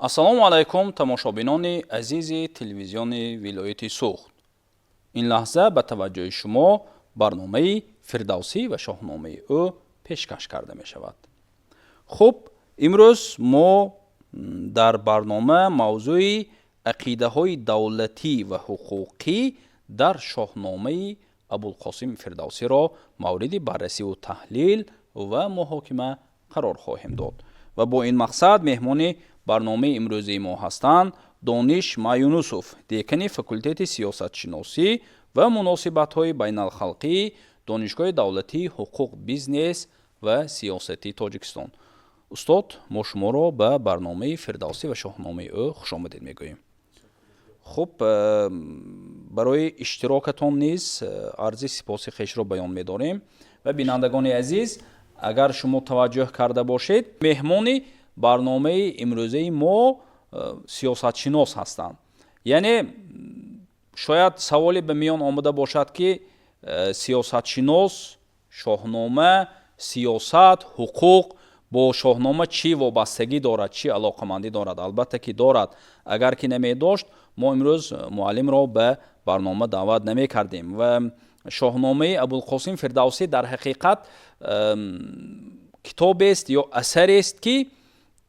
ассалому алайкум тамошобинони азизи телевизиони вилояти Суғд. ин лаҳза ба таваҷҷӯҳи шумо барномаи фирдавсӣ ва шоҳномаи ӯ пешкаш карда мешавад. хуб, имрӯз мо дар барнома мавзӯи ақидаҳои давлатӣ ва ҳуқуқӣ дар шоҳномаи абулқосим фирдавсиро мавриди баррасиву таҳлил ва муҳокима қарор хоҳем дод. ва бо ин мақсад меҳмони барномаи имрӯзии мо ҳастанд Дониш Маюнусов, декани факултети сиёсатшиносӣ ва муносибатҳои байналхалқии Донишгоҳи давлатии ҳуқуқ, бизнес ва сиёсати Тоҷикистон. устод, мо шуморо ба барномаи фирдавсӣ ва шоҳномаи ӯ хушомадед мегӯем. хуб, барои иштирокатон низ арзи сипоси хешро баён медорем ва бинандагони азиз, агар шумо таваҷҷӯҳ карда бошед, меҳмони барномаи имрӯзаи мо сиёсатшинос ҳастанд. яъне шояд саволе ба миён омада бошад ки сиёсатшинос, шоҳнома, сиёсат, ҳуқуқ бо шоҳнома чӣ вобастагӣ дорад, чӣ алоқамандӣ дорад? Албатта ки дорад. агар ки намедошт, мо имрӯз муаллимро ба барнома даъват намекардем. ва шоҳномаи Абулқосим Фирдавсӣ дар ҳақиқат китобест ё асарест ки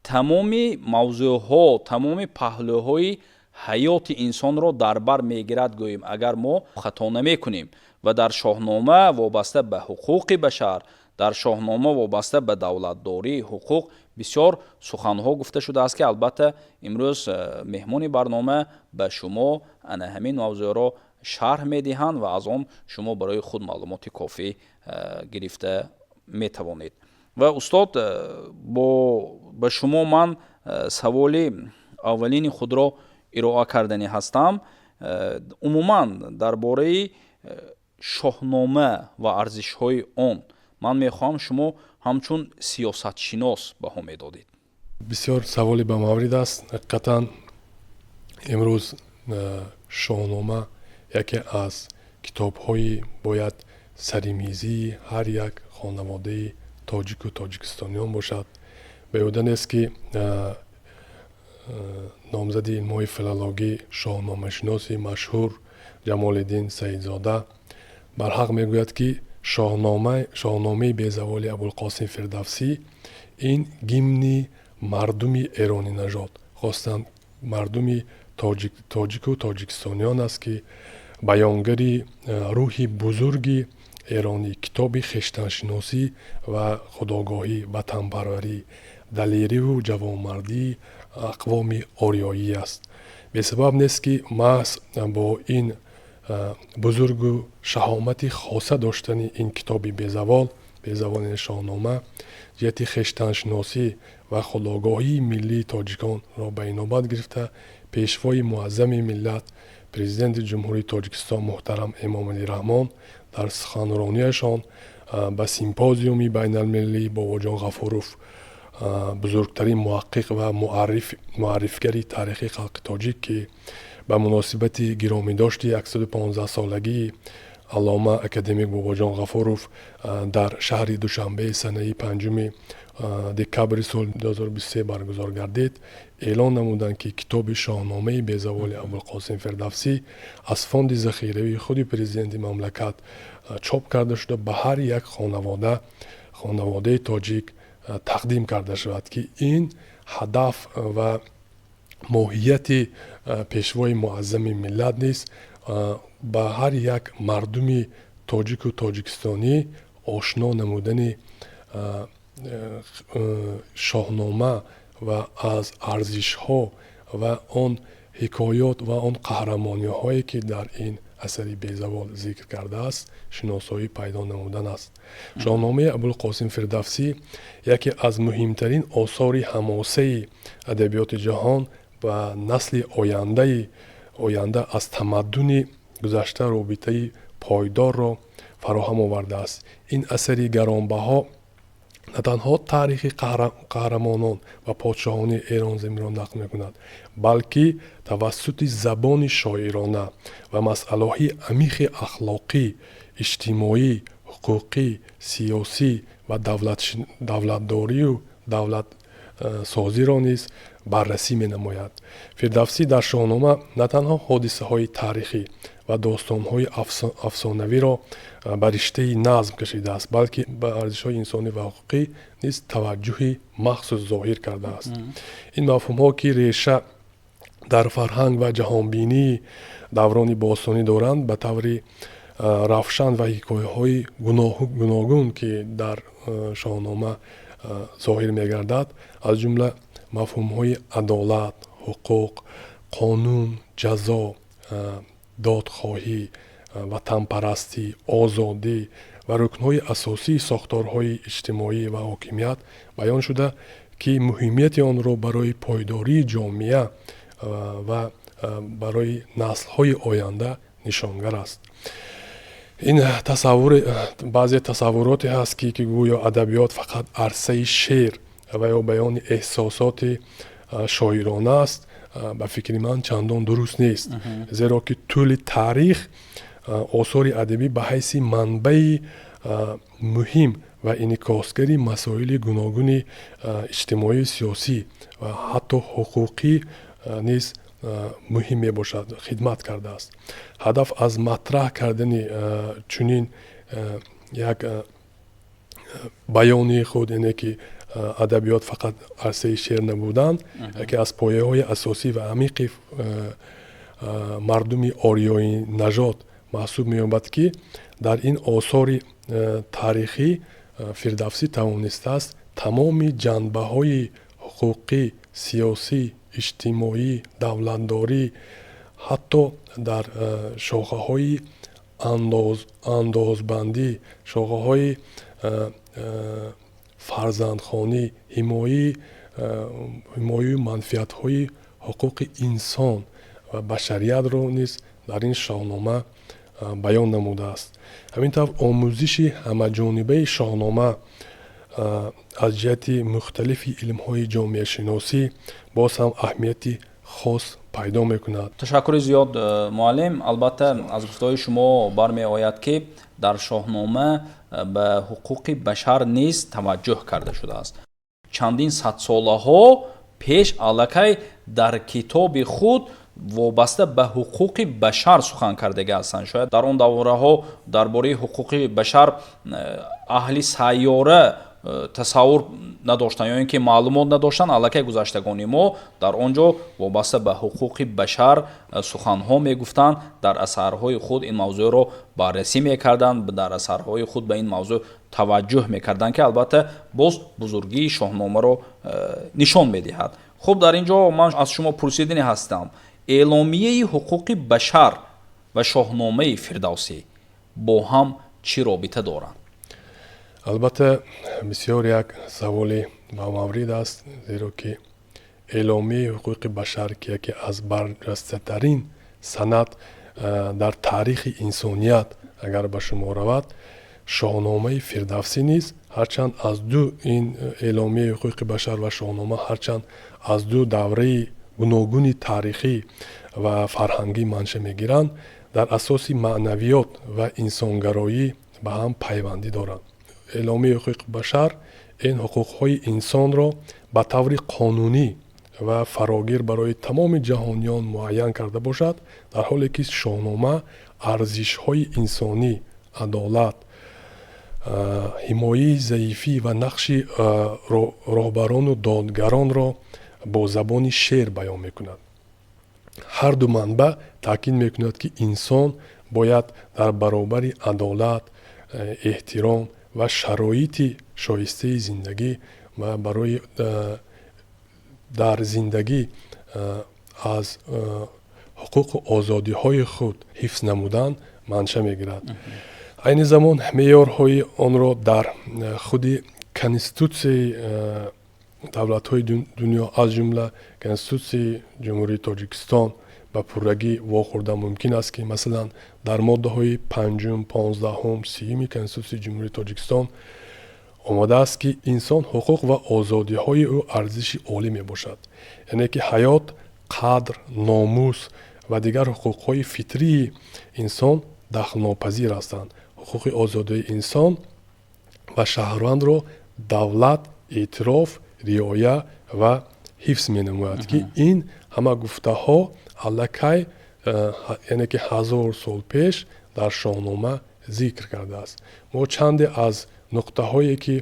тамоми мавзӯъҳо, тамоми паҳлӯҳои ҳаёти инсонро дар бар мегирад гӯем, агар мо хато намекунем. ва дар шоҳнома вобаста ба ҳуқуқи башар, дар шоҳнома вобаста ба давлатдории ҳуқуқ бисёр суханҳо гуфта шудааст ки албатта имрӯз меҳмони барнома ба шумо ана ҳамин мавзӯъро шарҳ медиҳанд ва аз он шумо барои худ маълумоти кофӣ гирифта метавонед. ва устод, ба шумо ман саволи аввалини худро ироа кардани ҳастам. умуман дар бораи шоҳнома ва арзишҳои он ман мехоҳам шумо ҳамчун сиёсатшинос баҳо медодед. бисёр саволи ба маврид аст. ҳақиқатан имрӯз шоҳнома яке аз китобҳои бояд саримизии ҳар як хонаводаи тоҷику тоҷикистониён бошад. беҳуда нест ки номзади илмҳои филологӣ, шоҳномашиноси машҳур Ҷамолиддин Саидзода барҳақ мегӯяд ки шоҳномаи безаволи Абулқосим Фирдавсӣ ин гимни мардуми эрони нажод, хостан мардуми тоҷику тоҷикистониён аст ки баёнгари рӯҳи бузурги эронӣ, китоби хештаншиносӣ ва худогоҳӣ, ватанпарварӣ, далериву ҷавонмардии ақвоми ориёӣ аст. бесабаб нест ки маҳз бо ин бузургу шаҳомати хоса доштани ин китоби безаволи шоҳнома ҷиҳати хештаншиносӣ ва худогоҳии миллии тоҷиконро ба инобат гирифта, пешвои муаззами миллат, президенти ҷумҳурии Тоҷикистон муҳтарам Эмомалӣ Раҳмон дар суханронияшон ба симпозиуми байналмилалии Бобоҷон Ғафуров, бузургтарин муҳаққиқ ва муаррифгари таърихи халқи тоҷик, ки ба муносибати гиромидошти 115-солагии аллома академик Бобоҷон Ғафуров дар шаҳри Душанбеи санаи 5 декабри соли 2023 баргузор гардид, эълон намуданд ки китоби шоҳномаи безаволи Абулқосим Фирдавсӣ аз фонди захиравии худи президенти мамлакат чоп карда шуда ба ҳар як хонаводаи тоҷик тақдим карда шавад, ки ин ҳадаф ва моҳияти пешвои муаззами миллат нест, ба ҳар як мардуми тоҷику тоҷикистонӣ ошно намудани шоҳнома ва аз арзишҳо ва он ҳикоёт ва он қаҳрамониҳое ки дар ин асари безавол зикр кардааст, шиносоӣ пайдо намудан аст. шоҳномаи Абулқосим Фирдавсӣ яке аз муҳимтарин осори ҳамосаи адабиёти ҷаҳон ва насли оянда аз тамаддуни гузашта робитаи пойдорро фароҳам овардааст. ин асари гаронбаҳо на танҳо таърихи қаҳрамонон ва подшоҳони Эрон заминро нақл мекунад, балки тавассути забони шоирона ва масъалаҳои амиқи ахлоқӣ, иҷтимоӣ, ҳуқуқӣ, сиёсӣ ва давлатдорию давлатсозиро низ баррасӣ менамояд. Фирдавсӣ дар шоҳнома на танҳо ҳодисаҳои тарихӣ ва достонҳои афсонавиро ба риштаи назм кашидааст, балки ба арзишҳои инсонӣ ва ҳуқуқӣ низ таваҷҷӯҳи махсус зоҳир кардааст. Ин мафҳумҳо, ки реша дар фарҳанг ва ҷаҳонбинии даврони бостонӣ доранд, ба таври равшан ва ҳикояҳои гуногун, ки дар шоҳнома зоҳир мегардад, аз ҷумла мафҳумҳои адолат, ҳуқуқ, қонун, ҷазо, додхоҳӣ, ватанпарастӣ, озодӣ ва рукнҳои асосии сохторҳои иҷтимоӣ ва ҳокимият баён шуда, ки муҳимияти онро барои пойдории ҷомеа ва барои наслҳои оянда нишонгар аст. ин баъзе тасаввуроте ҳаст, ки гӯё адабиёт фақат арсаи шеър ва ё баёни эҳсосоти шоирона аст, ба фикри ман чандон дуруст нест. зеро ки тӯли таърих осори адабӣ ба ҳайси манбаи муҳим ва инъикосгари масоили гуногуни иҷтимоию сиёсӣ ва ҳатто ҳуқуқӣ низ муҳим мебошад, хидмат кардааст. ҳадаф аз матраҳ кардани чунин як баёни худ ине, ки адабиёт фақат арсаи шеър набудан, яке аз пояҳои асосӣ ва амиқи мардуми ориёи нажод маҳсуб меёбад, ки дар ин осори таърихӣ Фирдавсӣ тавонистааст тамоми ҷанбаҳои ҳуқуқӣ, сиёсӣ, иҷтимоӣ, давлатдорӣ, ҳатто дар шохаҳои андозбандӣ, шохаҳои фарзандхонӣ, ҳимояи манфиатҳои ҳуқуқи инсон ва башариятро низ дар ин шоҳнома баён намудааст. ҳамин тавр омӯзиши ҳамаҷонибаи шоҳнома аз ҷиҳати мухталифи илмҳои ҷомеашиносӣ боз ҳам аҳамияти хос пайдо мекунад. ташаккури зиёд муаллим. албатта аз гуфтаҳои шумо бармеояд, ки дар шоҳнома ба ҳуқуқи башар низ таваҷҷӯҳ карда шудааст. чандин садсолаҳо пеш аллакай дар китоби худ вобаста ба ҳуқуқи башар сухан кардага ҳастанд. шояд дар он давраҳо дар бораи ҳуқуқи башар аҳли сайёра тасаввур надоштанд, ё ин ки маълумот надоштанд. аллакай гузаштагони мо дар он ҷо вобаста ба ҳуқуқи башар суханҳо мегуфтанд, дар асарҳои худ ин мавзӯъро баррасӣ мекарданд, дар асарҳои худ ба ин мавзӯъ таваҷҷӯҳ мекарданд, ки албатта боз бузургии шоҳномаро нишон медиҳад. хуб, дар ин ҷо ман аз шумо пурсидани ҳастам, эъломияи ҳуқуқи башар ва шоҳномаи Фирдавсӣ бо ҳам чӣ робита доранд? албатта бисёр як саволи бамаврид аст, зеро ки эъломияи ҳуқуқи башар, ки яке аз барҷастатарин санад дар таърихи инсоният агар ба шумор равад, шоҳномаи Фирдавсӣ низ ҳарчанд аз ду ин эъломияи ҳуқуқи башар ва шоҳнома ҳарчанд аз ду давраи гуногуни таърихӣ ва фарҳангӣ манша мегиранд, дар асоси маънавиёт ва инсонгароӣ ба ҳам пайвандӣ доранд. эъломияи ҳуқуқи башар ин ҳуқуқҳои инсонро ба таври қонунӣ ва фарогир барои тамоми ҷаҳониён муайян карда бошад, дар ҳоле ки шоҳнома арзишҳои инсонӣ, адолат, ҳимояи заифӣ ва нақши роҳбарону додгаронро бо забони шеър баён мекунад. ҳар ду манбаъ таъкид мекунад, ки инсон бояд дар баробари адолат, эҳтиром ва шароити шоистаи зиндагӣ ва барои дар зиндагӣ аз ҳуқуқу озодиҳои худ ҳифз намудан манша мегирад. айни замон меъёрҳои онро дар худи конститутсияи давлатҳои дунё, аз ҷумла конститутсияи ҷумҳурии Тоҷикистон ба пуррагӣ вохӯрда мумкин аст, ки масалан дар моддаҳои 5, 15, 30 конститутсияи ҷумҳурии Тоҷикистон омадааст, ки инсон ҳуқуқ ва озодиҳои ӯ арзиши олӣ мебошад. яъне ки ҳаёт, қадр, номус ва дигар ҳуқуқҳои фитрии инсон дахлнопазир ҳастанд. ҳуқуқи озодии инсон ва шаҳрвандро давлат эътироф, риоя ва حفظ менамояд ки ин ҳама гуфтаҳо аллакай яъне ки 1000 сол пеш дар шоҳнома зикр кардааст. мо чанде аз нуқтаҳое ки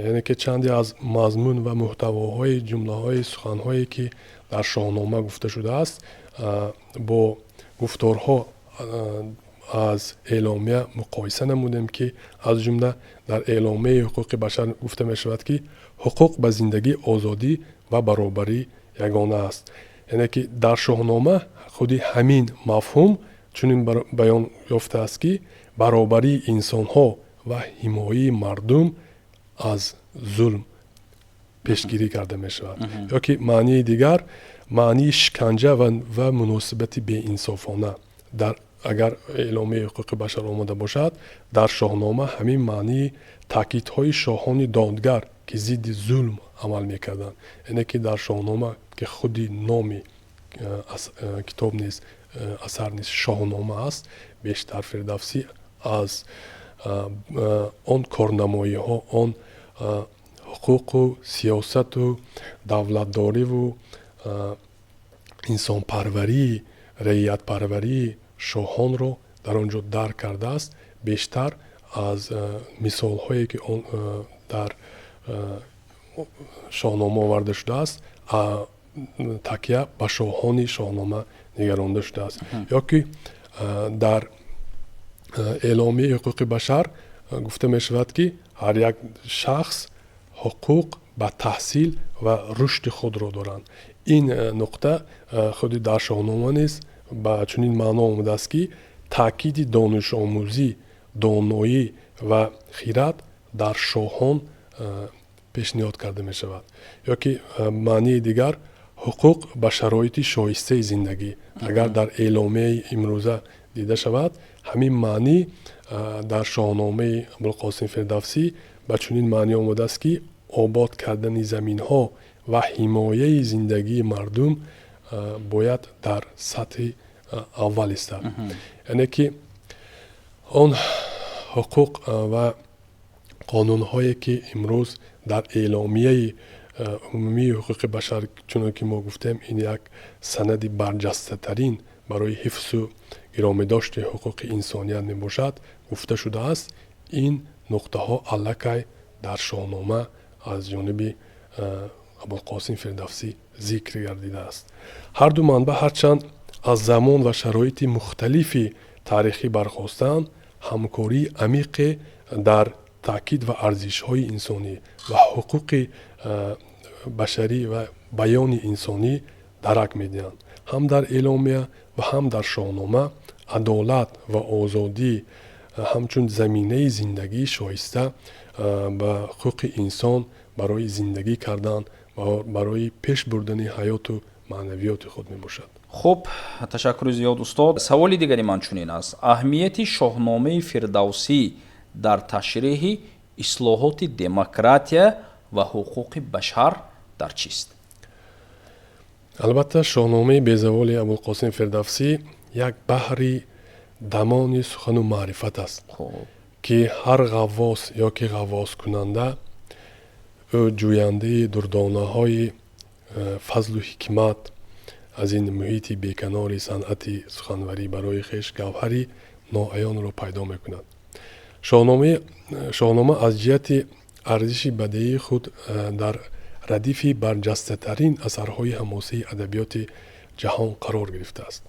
яъне ки чанде аз мазмун ва муҳтавоҳои ҷумлаҳои суханҳое ки дар шоҳнома гуфта шудааст бо гуфторҳо аз эъломия муқоиса намудем ки аз ҷумла дар эъломияи ҳуқуқи башар гуфта мешавад ки ҳуқуқ ба зиндагӣ, озодӣ ва баробарӣ ягона аст. яъне ки дар шоҳнома худи ҳамин мафҳум чунин баён ёфтааст ки баробарии инсонҳо ва ҳимояи мардум аз зулм пешгирӣ карда мешавад. ё ки маънии дигар маънии шиканҷа ва муносибати беинсофона агар эъломияи ҳуқуқи башар омада бошад, дар шоҳнома ҳамин маънии таъкидҳои шоҳони додгар ки зидди зулм амал мекарданд. яъне ки дар шоҳнома ки худи номи китоб низ асар низ шоҳнома аст, бештар фирдавсӣ аз он корнамоиҳо, он ҳуқуқу сиёсату давлатдориву инсонпарварии раиятпарварии шоҳонро дар он ҷо дарк кардааст, бештар аз мисолҳое ки он дар шоҳнома оварда шудааст такя ба шоҳони шоҳнома нигаронда шудааст. ё ки дар эъломияи ҳуқуқи башар гуфта мешавад ки ҳар як шахс ҳуқуқ ба таҳсил ва рушди худро доранд. ин нуқта худи дар шоҳнома низ ба чунин маъно омадааст ки таъкиди донишомӯзӣ, доноӣ ва хирад дар шоҳон пешниҳод карда мешавад. ё ки маънии дигар ҳуқуқ ба шароити шоистаи зиндагӣ. агар дар эъломияи имрӯза дида шавад, ҳамин маънӣ дар шоҳномаи абулқосим фирдавсӣ ба чунин маънӣ омадааст ки обод кардани заминҳо ва ҳимояи зиндагии мардум бояд дар сатҳи аввал истад. яъне ки он ҳуқуқ ва қонунҳое ки имрӯз дар эъломияи умумии ҳуқуқи башар, чуно ки мо гуфтем, ин як санади барҷастатарин барои ҳифзу гиромидошти ҳуқуқи инсоният мебошад, гуфта шудааст, ин нуқтаҳо аллакай дар шоҳнома аз ҷониби абулқосим фирдавсӣ зикр гардидааст. ҳарду манбаъ ҳарчанд аз замон ва шароити мухталифи таърихӣ бархостаанд, ҳамкории амиқе дар таъкид ва арзишҳои инсонӣ ва ҳуқуқи башарӣ ва баёни инсонӣ дарак медиҳанд. ҳам дар эъломия ва ҳам дар шоҳнома адолат ва озодӣ ҳамчун заминаи зиндагии шоиста ба ҳуқуқи инсон барои зиндагӣ кардан ва барои пеш бурдани ҳаёту маънавиёти худ мебошад. хуб, ташаккури зиёд устод. саволи дигари ман чунин аст: аҳамияти шоҳномаи фирдавсӣ дар ташриҳи ислоҳоти демократия ва ҳуқуқи башар дар чист? албатта шоҳномаи безаволи абулқосим фирдавсӣ як баҳри дамони сухану маърифат аст ки ҳар ғаввос ё ки ғаввоскунанда ӯ ҷӯяндаи дурдонаҳои фазлу ҳикмат аз ин муҳити беканори санъати суханварӣ барои хеш гавҳари ноаёнро пайдо мекунад. шоҳнома аз ҷиҳати арзиши бадеии худ дар радифи барҷастатарин асарҳои ҳамосаи адабиёти ҷаҳон қарор гирифтааст.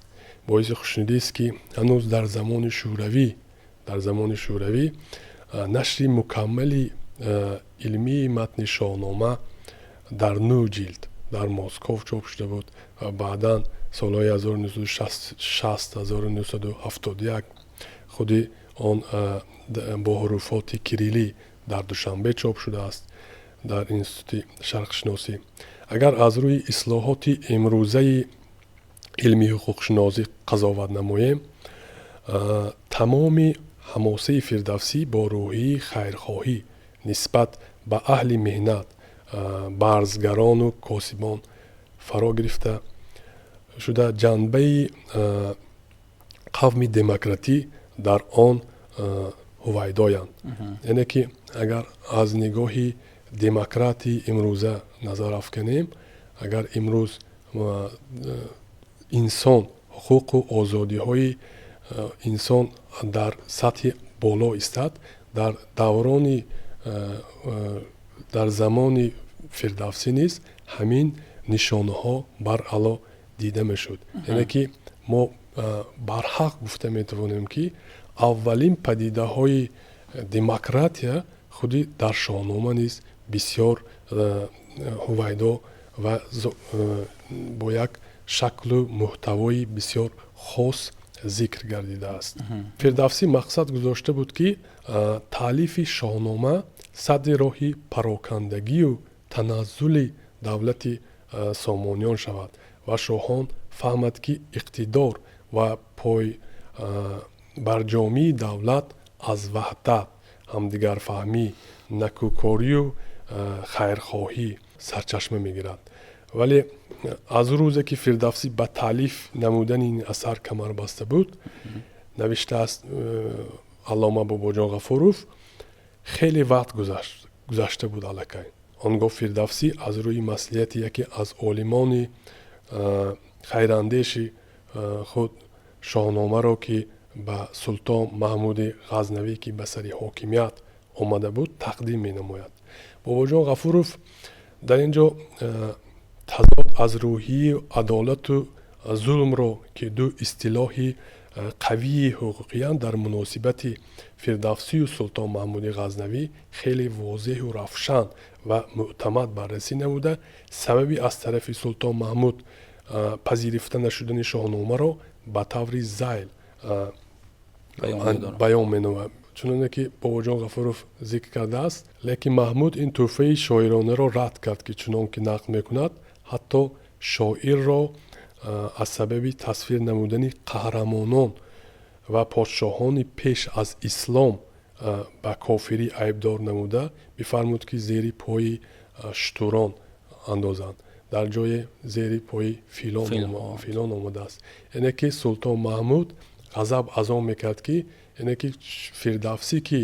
боиси хушнудист ки ҳанӯз дар замони шӯравӣ нашри мукаммали илмии матни шоҳнома дар 9 ҷилд дар Москов чоп шуда буд ва баъдан солҳои 1960-1971 худи он бо ҳуруфоти кириллӣ дар Душанбе чоп шудааст дар институти шарқшиносӣ. агар аз рӯи ислоҳоти имрӯзаи илми ҳуқуқшиносӣ қазоват намоем, тамоми ҳамосаи фирдавсӣ бо рӯҳии хайрхоҳӣ нисбат ба аҳли меҳнат, барзгарону косибон фаро гирифта шуда ҷанбаи қавми демократӣ дар он ҳувайдоянд. яъне ки агар аз нигоҳи демократи имрӯза назар афканем, агар имрӯз инсон ҳуқуқу озодиҳои инсон дар сатҳи боло истад, дар замони фирдавсӣ низ ҳамин нишонаҳо баръало дида мешуд. яъне ки мо барҳақ гуфта метавонем ки аввалин падидаҳои демократия худи дар шоҳнома низ бисёр ҳувайдо ва бо як шаклу муҳтавои бисёр хос зикр гардидааст. фирдавсӣ мақсад гузошта буд ки таълифи шоҳнома садри роҳи парокандагию таназзули давлати сомониён шавад ва шоҳон фаҳмад ки иқтидор ва пойбарҷомии давлат аз ваҳдат, ҳамдигарфаҳмӣ, накӯкорию хайрхоҳӣ сарчашма мегирад. вале аз рӯзе ки фирдавсӣ ба таълиф намудани ин асар камарбаста буд, навиштааст аллома бобоҷон ғафуров, хеле вақт гузашта буд аллакай. Он гоҳ фирдавсӣ аз рӯи маслиҳати яке аз олимони хайрандеши худ шоҳномаро ки ба султон Маҳмуди Ғазнавӣ ки ба сари ҳокимият омада буд тақдим менамояд. бобоҷон ғафуров дар ин ҷо тазод аз рӯҳии адолату зулмро ки ду истилоҳи қавии ҳуқуқиянд дар муносибати фирдавсию султон Маҳмуди Ғазнавӣ хеле возеҳу равшан ва муътамад баррасӣ намуда, сабаби аз тарафи султон Маҳмуд пазирифта нашудани шоҳномаро ба таври зайл баён менамояд. чуноне ки бобоҷон ғафуров зикр кардааст, лекин Маҳмуд ин тӯҳфаи шоиронаро рад кард ки чунон ки нақл мекунад, ҳатто шоирро аз сабаби тасвир намудани қаҳрамонон ва подшоҳони пеш аз ислом ба кофирӣ айбдор намуда бифармуд ки зери пои штурон андозанд, дар ҷое зери пои филон омадааст. яъне ки султон Маҳмуд ғазаб аз он мекард ки яъне ки фирдавсӣ ки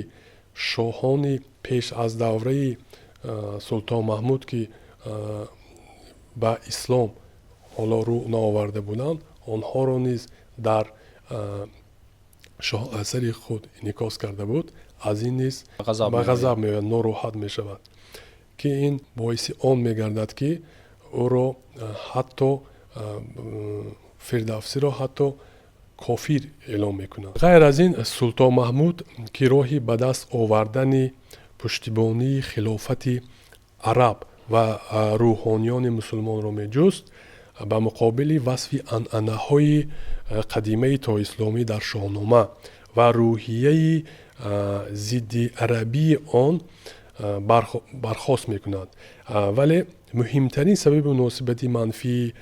шоҳони пеш аз давраи султон Маҳмуд ки ба ислом ҳоло рӯ наоварда буданд, онҳоро низ дар шоҳасари худ инъикос карда буд, аз ин низ ба ғазаб меояд, нороҳат мешавад, ки ин боиси он мегардад ки ӯро ҳатто фирдавсиро ҳатто кофир эълом мекунад. ғайр аз ин султон Маҳмуд ки роҳи ба даст овардани пуштибонии хилофати араб ва рӯҳониёни мусулмонро меҷуст, ба муқобили васфи анъанаҳои қадимаи тоисломӣ дар шоҳнома ва рӯҳияи зидди арабии он бархост мекунад. вале муҳимтарин сабаби муносибати манфии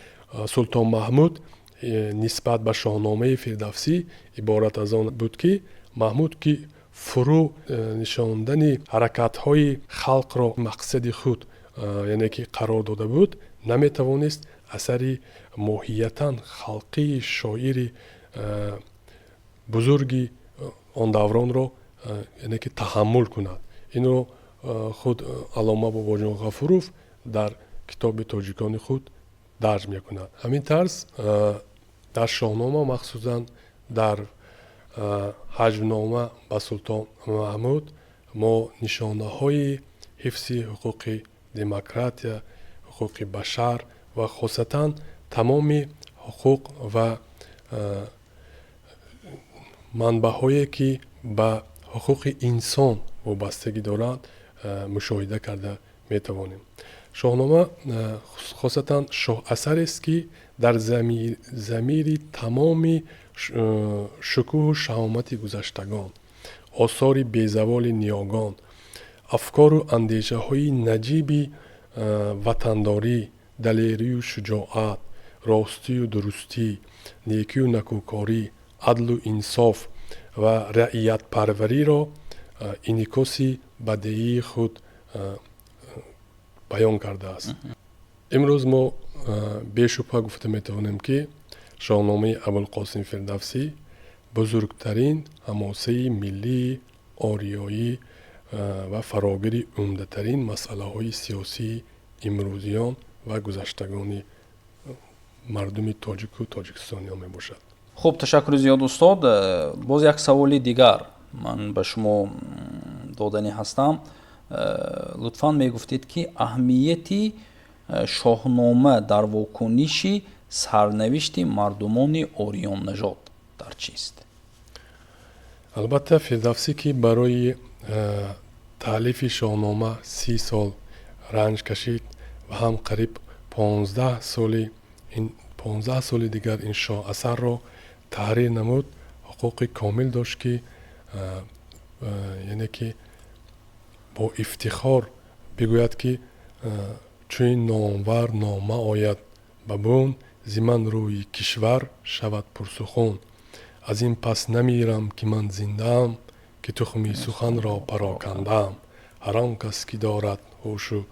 султон Маҳмуд нисбат ба шоҳномаи фирдавсӣ иборат аз он буд ки Маҳмуд ки фурӯ нишондани ҳаракатҳои халқро мақсади худ яъне ки қарор дода буд, наметавонист асари моҳиятан халқии шоири бузурги он давронро яъне ки таҳаммул кунад. инро худ аллома бобоҷон ғафуров дар китоби тоҷикони худ дарҷ мекунад. ҳамин тарз дар шоҳнома махсусан дар ҳаҷвнома ба султон Маҳмуд мо нишонаҳои ҳифзи ҳуқуқи демократия, ҳуқуқи башар ва хосатан тамоми ҳуқуқ ва манбаъҳое ки ба ҳуқуқи инсон вобастагӣ доранд мушоҳида карда метавонем. шоҳнома хосатан шоҳасарест ки дар замири тамоми шукӯҳу шаҳомати гузаштагон, осори безаволи ниёгон, афкору андешаҳои наҷиби ватандорӣ, далерию шуҷоат, ростию дурустӣ, некию накӯкорӣ, адлу инсоф ва раъиятпарвариро инъикоси бадеии худ баён кардааст. имрӯз мо бешубҳа гуфта метавонем ки шоҳномаи Абулқосим Фирдавсӣ бузургтарин ҳамосаи миллии ориёӣ ва фарогири умдатарин масъалаҳои сиёсии имрӯзиён و گذشتگانی مردم تاجیک و تاجیکستانی ها می باشد. خب تشکر زیاد استاد. باز یک سوال دیگر من به شما دادنی هستم. لطفاً می گفتید که اهمیتی شاهنامه در واکنش سرنوشت مردمان آریان نژاد در چیست؟ البته فردوسی که برای تالیف شاهنامه 30 سال رنج کشید و هم قریب 15 سال دیگر این شاه اثر را تحریر نمود، حقوق کامل داشت که یعنی که با افتخار بگوید که چون نامور نامه آید ببون زمن روی کشور شود پرسخون. از این پس نمیرم که من زندم که تخمی سخن را پراکندم. هر آن کس که دارد هوش و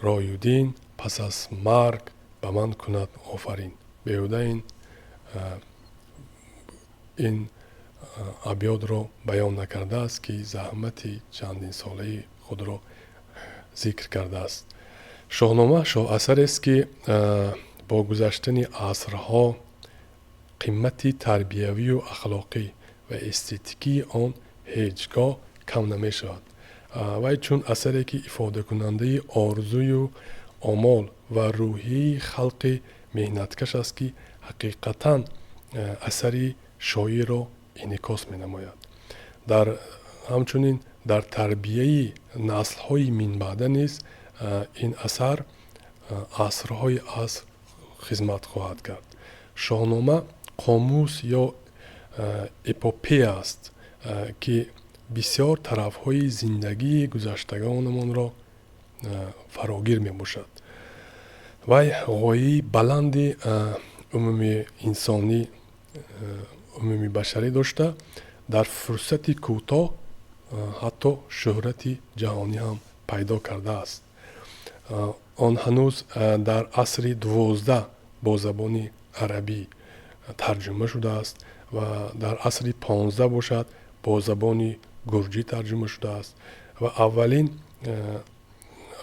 رای و دین پس از مرگ به من کند آفرین. بیهوده این ابیات را بیان نکرده است که زحمت چندین ساله خود را ذکر کرده است. شاهنامه شاه اثر است که با گذشتن عصرها قیمت تربیوی و اخلاقی و استتیکی آن هیچگاه کم نمی شود. و چون اثری که افاده کننده آرزوی و آمال و روحی خلق مهنتکش است که حقیقتا اثری شاعر را انعکاس می نماید. همچنین در تربیه نسل های من بعد نیز این اثر عصرهای عصر خدمت خواهد کرد. شاهنامه قاموس یا اپوپه است که بسیار طرفهای زندگی گذشتگانمان را فراگیر می باشد. و غایه بلند عمومی انسانی عمومی بشری داشته در فرصت کوتاه حتی شهرت جهانی هم پیدا کرده است. آن هنوز در عصر 12 با زبان عربی ترجمه شده است و در عصر 15 باشد با زبان گرجی ترجمه شده است و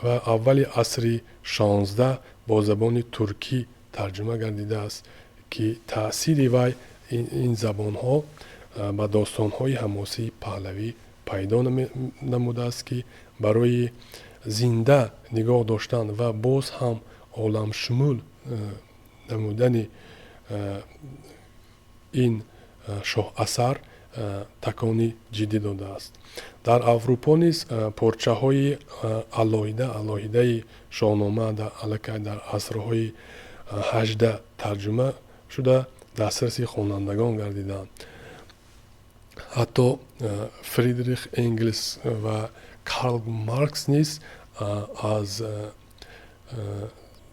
اول عصر 16 با زبان ترکی ترجمه گردیده است که تأثیر وی این زبان ها و داستان های حماسی پهلوی پیدا نموده است که برای زنده نگاه داشتن و باز هم عالم شمول نمودن این شاه اثر تکانی جدی داده است. در اروپا نیز پارچه های علاهیده شاهنامه در عصرهای 18 ترجمه شده دسترس خوانندگان گردیدند. حتی فریدریخ انگلس و کارل مارکس نیز از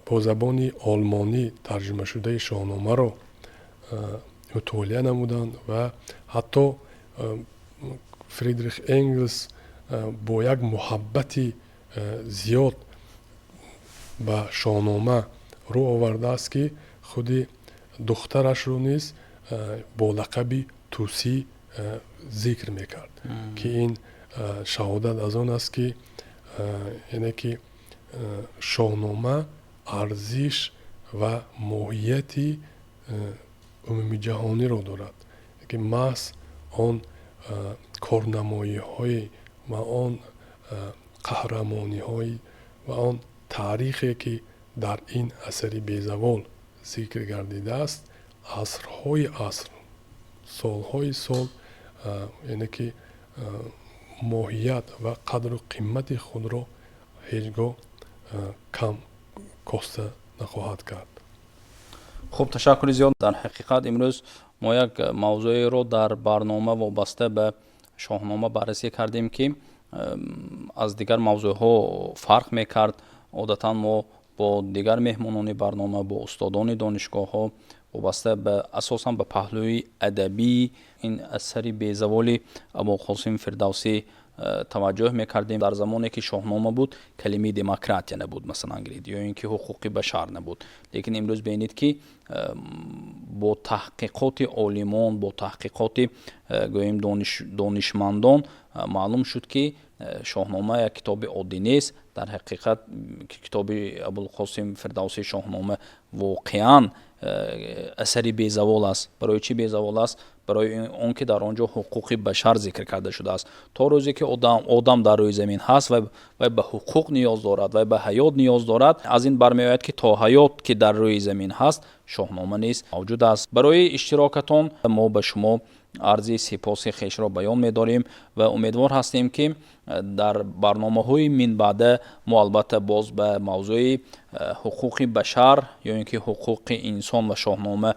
با زبان آلمانی ترجمه شده شاهنامه را مطالعه نمودند و حتی فریدریخ انگلس با یک محبت زیاد به شاهنامه رو آورده است که خود دخترش رو نیز با لقب توسی ذکر میکرد که این شهادت از آن است که یعنی که شاهنامه ارزش و ماهیت عمومی جهانی را دارد که محض آن کارنمایی های و آن قهرمانی های و آن تاریخی که در این اثر بیزوال ذکر گردیده است عصرهای عصر سالهای سال یعنی که ماهیت و قدر و قیمت خود را هیچگاه کم کاسته نخواهد کرد. خب تشکر زیاد. در حقیقت امروز ما یک موضوعی رو در برنامه وابسته به شاهنامه بررسی کردیم که از دیگر موضوع ها فرق میکرد. عادتا ما با دیگر مهمانان برنامه با استادان دانشگاه ها وابسته به اساساً به پهلوی ادبی این اثر بیزوال ابوالقاسم فردوسی توجه میکردیم در زمانی که شاهنامه بود کلمه دموکراتیا نبود مثلا انگلیسی یا اینکه حقوق بشر نبود. لیکن امروز ببینید که با تحقیقات عالمان، با تحقیقات گوییم دانشمندان معلوم شد که شاهنامه یک کتاب عادی نیست. در حقیقت کتاب ابوالقاسم فردوسی شاهنامه واقعا اثری بیزوال است. برای چی بیزوال است؟ برای اون که در آنجا حقوق بشر ذکر کرده شده است. تا روزی که آدم در روی زمین هست و به حقوق نیاز دارد و به حیات نیاز دارد، از این برمیآید که تا حیات که در روی زمین هست شاهنامه نیست موجود است. برای اشتراکتان ما به شما عرض سپاس خویش را بیان می‌داریم و امیدوار هستیم که در برنامه‌های من بعد ما البته باز به موضوع حقوق بشر یا اینکه حقوق انسان و شاهنامه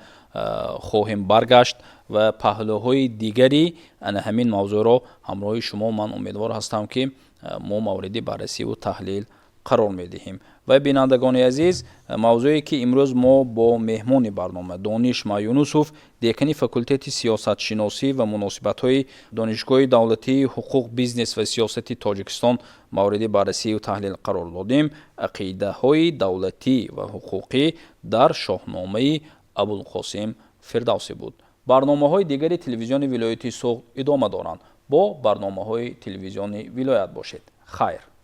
خواهیم برگشت و پهلوهای دیگری همین موضوع را همراه شما من امیدوار هستم که ما مورد بررسی و تحلیل قرار می‌دهیم. و بینندگان عزیز، موضوعی که امروز ما با مهمان برنامه دانش یونسوف دکان فاکولته سیاست شناسی و مناسبت‌های دانشگاه دولتی حقوق بیزنس و سیاست تاجیکستان مورد بررسی و تحلیل قرار دادیم، عقیده‌های دولتی و حقوقی در شاهنامه ابوالقاسم فردوسی بود. برنامه‌های دیگری تلویزیون ولایت سوخت ادامه دارند. با برنامه‌های تلویزیون ولایت باشید. خیر.